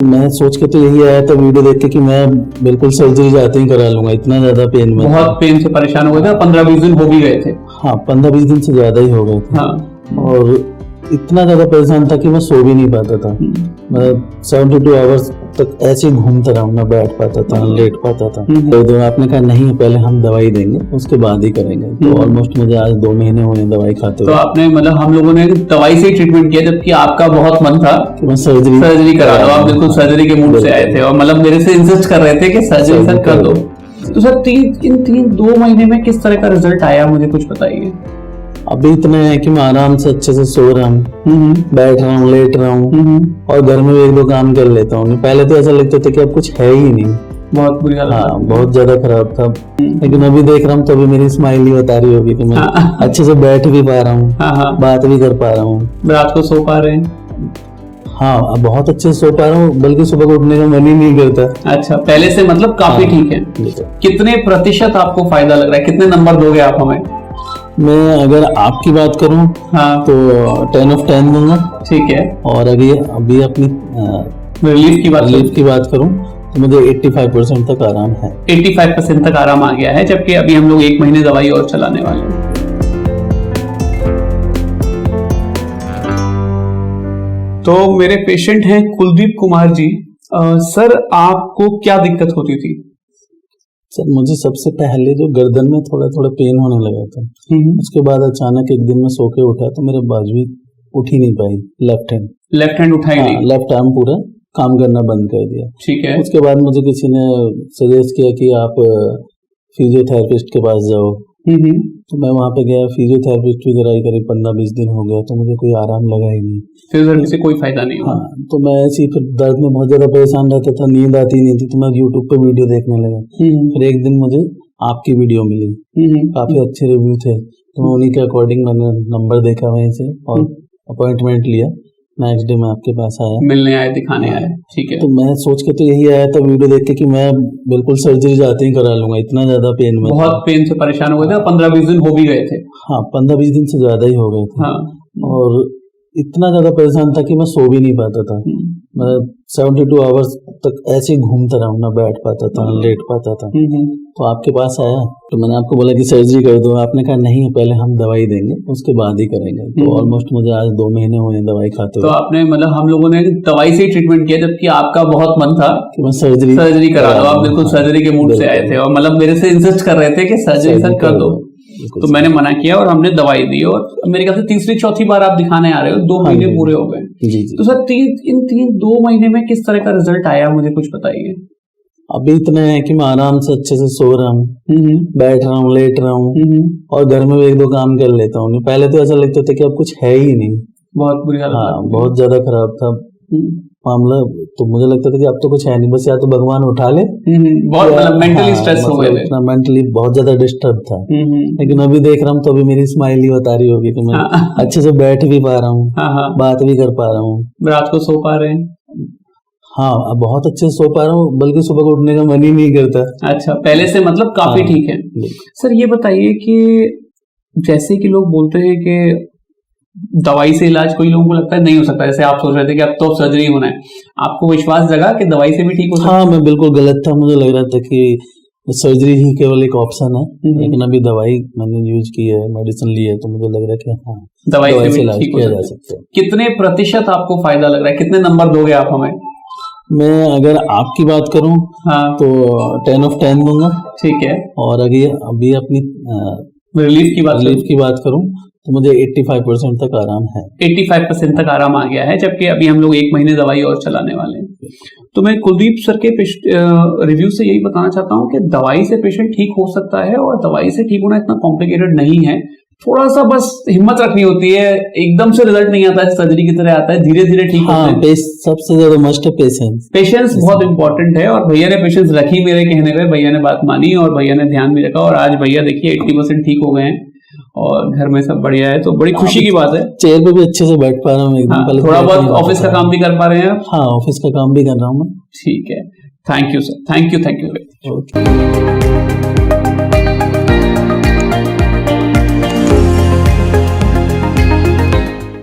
मैं सोच के तो यही आया था वीडियो देख के कि मैं बिल्कुल सर्जरी जाते ही करा लूंगा, इतना ज्यादा पेन में बहुत पेन से परेशान हो गए थे, 15-20 दिन हो भी गए थे। हाँ 15-20 दिन से ज्यादा ही हो गए थे। हाँ। और इतना ज्यादा परेशान था कि मैं सो भी नहीं पाता था। मैं 72 आवर्स तक ऐसे ही घूमता रहा, मैं बैठ पाता था, लेट पाता था। तो आपने कहा नहीं पहले हम दवाई देंगे उसके बाद ही करेंगे। तो ऑलमोस्ट मुझे आज 2 महीने हुए दवाई खाते हुए। तो आपने मतलब हम लोगों ने दवाई से ही ट्रीटमेंट किया, जबकि आपका बहुत मन था कि मैं सर्जरी करा दो। आप बिल्कुल सर्जरी के मूड से आए थे और मतलब मेरे से इंसिस्ट कर रहे थे कि सर्जरी सर कर दो। तो सर 2 महीने में किस तरह का रिजल्ट आया, मुझे कुछ बताइए। अभी इतना है कि मैं आराम से अच्छे से सो रहा हूँ, बैठ रहा हूँ, लेट रहा हूँ और घर में भी 1-2 काम कर लेता हूँ। पहले तो ऐसा लगता था कि अब कुछ है ही नहीं, बहुत बुरी हालत। हाँ बहुत ज्यादा खराब था। लेकिन अभी देख रहा हूँ तो अभी मेरी स्माइल ही बता रही होगी कि मैं अच्छे से बैठ भी पा रहा हूँ, बात भी कर पा रहा हूँ, रात को सो पा रहे हैं। हाँ अब बहुत अच्छे से सो पा रहा हूँ, बल्कि सुबह को उठने का मन ही नहीं करता। अच्छा, पहले से मतलब काफी ठीक है। कितने प्रतिशत आपको फायदा लग रहा है, कितने नंबर दोगे आप हमें? मैं अगर आपकी बात करूं तो 10 of 10 दूंगा। ठीक है। और अभी अपनी रिलीफ की बात करूं तो मुझे 85% तक आराम है। 85% तक आराम आ गया है, जबकि अभी हम लोग 1 महीने दवाई और चलाने वाले हैं। तो मेरे पेशेंट हैं कुलदीप कुमार जी। सर आपको क्या दिक्कत होती थी? सर मुझे सबसे पहले जो गर्दन में थोड़ा थोड़ा पेन होने लगा था, उसके बाद अचानक एक दिन मैं सो के उठा तो मेरे बाजू उठ ही नहीं पाई, लेफ्ट हैंड उठाई नहीं, लेफ्ट आर्म पूरा काम करना बंद कर दिया। ठीक है। उसके बाद मुझे किसी ने सजेस्ट किया कि आप फिजियोथेरेपिस्ट के पास जाओ। तो मैं वहाँ पे गया, फिजियोथेरेपिस्ट भी कराई, करीब 15-20 दिन हो गया, तो मुझे कोई आराम लगा ही नहीं, फिजियोथेरेपी से कोई फायदा नहीं हुआ। हाँ तो मैं ऐसी फिर दर्द में बहुत ज्यादा परेशान रहता था, नींद आती नहीं थी, तो मैं यूट्यूब पे वीडियो देखने लगा। फिर एक दिन मुझे आपकी वीडियो मिली, काफी अच्छे रिव्यू थे, तो मैं उन्हीं के अकॉर्डिंग मैंने नंबर देखा वहीं से और अपॉइंटमेंट लिया। नेक्स्ट डे मैं आपके पास आया, मिलने आए, दिखाने आए। ठीक है। तो मैं सोच के तो यही आया था वीडियो देख के कि मैं बिल्कुल सर्जरी जाते ही करा लूंगा, इतना ज्यादा पेन में बहुत पेन से परेशान हो गए थे, 15-20 दिन हो भी गए थे। हाँ 15-20 दिन से ज्यादा ही हो गए थे। हाँ। और इतना ज्यादा परेशान था कि मैं सो भी नहीं पाता था। मैं 72 आवर्स तक ऐसे ही घूमता रहा, मैं बैठ पाता था, लेट पाता था। तो आपके पास आया तो मैंने आपको बोला कि सर्जरी कर दो। आपने कहा नहीं पहले हम दवाई देंगे उसके बाद ही करेंगे। तो ऑलमोस्ट मुझे आज 2 महीने हुए दवाई खाते हुए। तो आपने मतलब हम लोगों ने दवाई से ही ट्रीटमेंट किया, जबकि आपका बहुत मन था कि मैं सर्जरी करा दो। आप बिल्कुल सर्जरी के मूड से आए थे और मतलब मेरे से इंसिस्ट कर रहे थे कि सर्जरी सर कर दो। तो मैंने मना किया और हमने दवाई दी, और मेरे ख्याल से तीसरी चौथी बार आप दिखाने आ रहे हो, 2 महीने पूरे हो गए। तो सर 2 महीने में किस तरह का रिजल्ट आया, मुझे कुछ बताइए। अभी इतना है कि मैं आराम से अच्छे से सो रहा हूँ, बैठ रहा हूँ, लेट रहा हूँ और घर में भी 1-2 काम कर लेता हूँ। पहले तो ऐसा लगता था कि अब कुछ है ही नहीं, बहुत बुरी हालत। हाँ बहुत ज्यादा खराब था मामला। तो मुझे लगता था कि अब तो कुछ है नहीं, बस या तो भगवान उठा ले। बहुत मतलब मेंटली स्ट्रेस हो गए थे, इतना मेंटली बहुत ज्यादा डिस्टर्ब था। लेकिन अभी देख रहा हूँ तो अभी मेरी स्माइल ही बता रही होगी कि मैं अच्छे से बैठ भी पा रहा हूँ, बात भी कर पा रहा हूँ, रात को सो पा रहे हैं। हाँ अब बहुत अच्छे से सो पा रहा हूँ, बल्कि सुबह को उठने का मन ही नहीं करता। अच्छा, पहले से मतलब काफी ठीक है। सर ये बताइए कि जैसे कि लोग बोलते हैं कि दवाई से इलाज कोई लोगों को लगता है नहीं हो सकता, जैसे आप सोच रहे थे कि अब तो सर्जरी होना है, आपको विश्वास जगा कि दवाई से भी ठीक हो सकता है? हाँ मैं बिल्कुल गलत था, मुझे लग रहा था कि सर्जरी ही केवल एक ऑप्शन है। लेकिन अभी दवाई मैंने यूज की है, मेडिसिन ली है, तो मुझे लग रहा है कि हाँ दवाई से इलाज ठीक किया जा सकता है। कितने प्रतिशत आपको फायदा लग रहा है, कितने नंबर दोगे आप हमें? मैं अगर आपकी बात करूं तो 10 of 10 दूंगा। ठीक है। और अभी अपनी रिलीफ की बात करूं तो मुझे 85% तक आराम है। 85% तक आराम आ गया है, जबकि अभी हम लोग 1 महीने दवाई और चलाने वाले हैं। तो मैं कुलदीप सर के रिव्यू से यही बताना चाहता हूं कि दवाई से पेशेंट ठीक हो सकता है, और दवाई से ठीक होना इतना कॉम्प्लिकेटेड नहीं है। थोड़ा सा बस हिम्मत रखनी होती है, एकदम से रिजल्ट नहीं आता है, सर्जरी की तरह आता है, धीरे धीरे ठीक होता है। सबसे ज्यादा मस्ट है पेशेंस बहुत इंपॉर्टेंट है, और भैया ने पेशेंस रखी, मेरे कहने पे भैया ने बात मानी और भैया ने ध्यान भी रखा, और आज भैया देखिए 80% ठीक हो गए हैं और घर में सब बढ़िया है। तो बड़ी खुशी की बात है। चेयर पे भी अच्छे से बैठ पा रहा हूँ एकदम। हाँ, थोड़ा बहुत ऑफिस का काम भी कर पा रहे हैं आप? हाँ ऑफिस का काम भी कर रहा हूँ मैं। ठीक है, thank you sir, thank you.